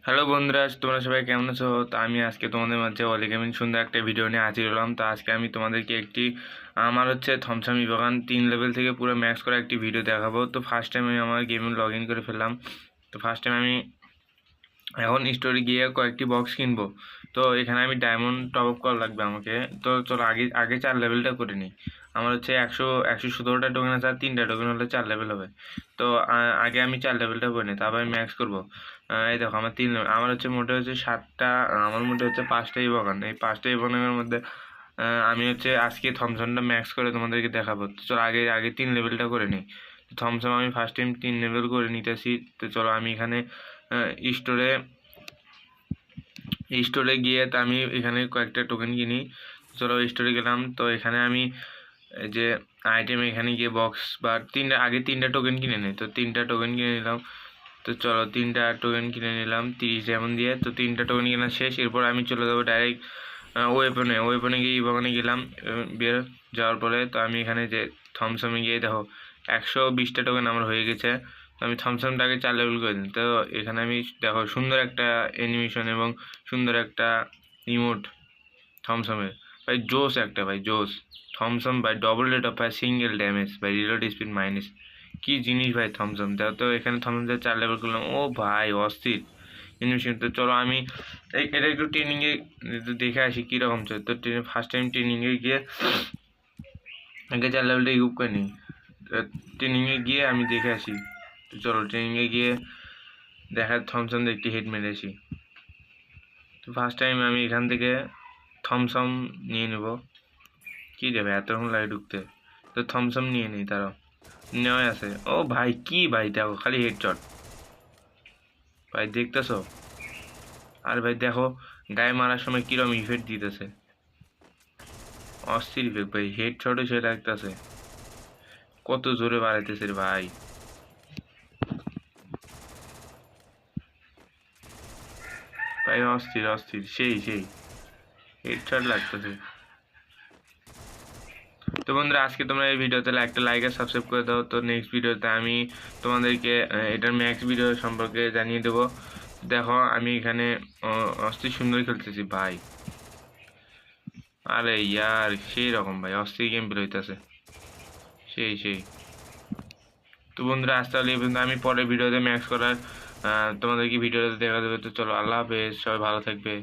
Hello বন্ধুরা, তোমরা সবাই কেমন আছো? তো আমি আজকে তোমাদের মাঝে অলি গেমিং সুন্দর একটা ভিডিও নিয়ে হাজির হলাম। তো আজকে আমি তোমাদেরকে একটি আমার থমসম ইভোগান 3 লেভেল থেকে পুরো ম্যাক্স করা একটি ভিডিও দেখাবো। তো ফার্স্ট টাইম আমি আমার গেমে লগ ইন করে ফেললাম। তো ফার্স্ট টাইম আমি এখন স্টোরে গিয়ে কয়েকটি বক্স কিনবো। তো এখানে আমি ডায়মন্ড টপ আপ করা লাগবে আমাকে। তো চলো আগে আগে 4 লেভেলটা করে নিই। আমার 117টা টোকেন আছে, আর 3টা টোকেন হলে 4 লেভেল হবে। তো আগে আমি 4 লেভেলটা করে নিই, তারপর আমি ম্যাক্স করবো। এই দেখো আমার 3 লেভেল, আমার মোটে 7টা, আমার মোটে 5টা ইভোগান। এই 5টা ইভোগানের মধ্যে আমি আজকে থমসনটা ম্যাক্স করে তোমাদেরকে দেখাবো। তো চলো আগে আগে 3 লেভেলটা করে নিই। থমসন আমি ফার্স্ট টাইম 3 লেভেল করে নিতেছি। তো চলো আমি এখানে স্টোরে স্টোরে গিয়ে তো আমি এখানে কয়েকটা টোকেন কিনি। চলো স্টোরে গেলাম। তো এখানে আমি এই যে আইটেম, এখানে গিয়ে বক্স বা আগে 3টা টোকেন কিনে নিই। তো 3টা টোকেন কিনে নিলাম। তো চলো 3টা টোকেন কিনে নিলাম 30 যেমন দিয়ে। তো 3টা টোকেন কেনা শেষ। এরপর আমি চলে যাবো ডাইরেক্ট ওয়েপনে গিয়ে ইভোগানে গেলাম। বের যাওয়ার পরে তো আমি এখানে যে থমসমে গিয়ে দেখো 120টা টোকেন আমার হয়ে গেছে। তো আমি থমসমটাকে 4 লেভেল করে দিই। তো এখানে আমি দেখো সুন্দর একটা অ্যানিমেশন এবং সুন্দর একটা ইমোট থমসমের। ভাই জোস একটা, ভাই জোস। থমসম ভাই ডবল রেট অফ ভাই সিঙ্গেল ড্যামেজ ভাই রিলোড স্পিড মাইনাস। কি জিনিস ভাই থমসম। দেখো তো এখানে থমসম 4 লেভেল করলাম। ও ভাই অস্থির অ্যানিমেশন। তো চলো আমি এটা একটু ট্রেনিংয়ে দেখে আসি কীরকম চলে। তো ফার্স্ট টাইম ট্রেনিংয়ে গিয়ে আগে 4 লেভেলটা ইউজ করে নিই। ট্রেনিংয়ে গিয়ে আমি দেখে আসি। তো চলো ট্রেনিংয়ে গিয়ে থমসম একটি হেড মেরে আসি। তো ফার্স্ট টাইম আমি এখান থেকে থমসম নিয়ে নেব। কী দেবে এতক্ষণ লাগে ঢুকতে। তো থমসম নিয়ে নিই, তারাও নেওয়াই আছে। ও ভাই কি ভাই, দেখো খালি হেডশট ভাই, দেখতেছো? আর ভাই দেখো গায়ে মারার সময় কিরম ইফেক্ট দিতেছে, অস্থির ইফেক্ট ভাই। হেডশটও সে লাগতেছে, কত জোরে বাড়াইতেছে রে ভাই। ভাই অস্থির অস্থির, সেই সেই হেডশট লাগতেছে। তো বন্ধুরা, আজকে তোমরা এই ভিডিওতে একটা লাইক আর সাবস্ক্রাইব করে দাও। তো নেক্সট ভিডিওতে আমি তোমাদেরকে এটার ম্যাক্স ভিডিও সম্পর্কে জানিয়ে দেবো। দেখো আমি এখানে অস্থির সুন্দর খেলতেছি ভাই। আরে ইয়ার সেই রকম ভাই, অস্থির গেম প্লে হইতেছে, সেই সেই। তো বন্ধুরা, আজ তাহলে এই পর্যন্ত। আমি পরের ভিডিওতে ম্যাক্স করার তোমাদেরকে ভিডিওতে দেখা দেবে। তো চলো আল্লাহ হাফেজ, সবাই ভালো থাকবে।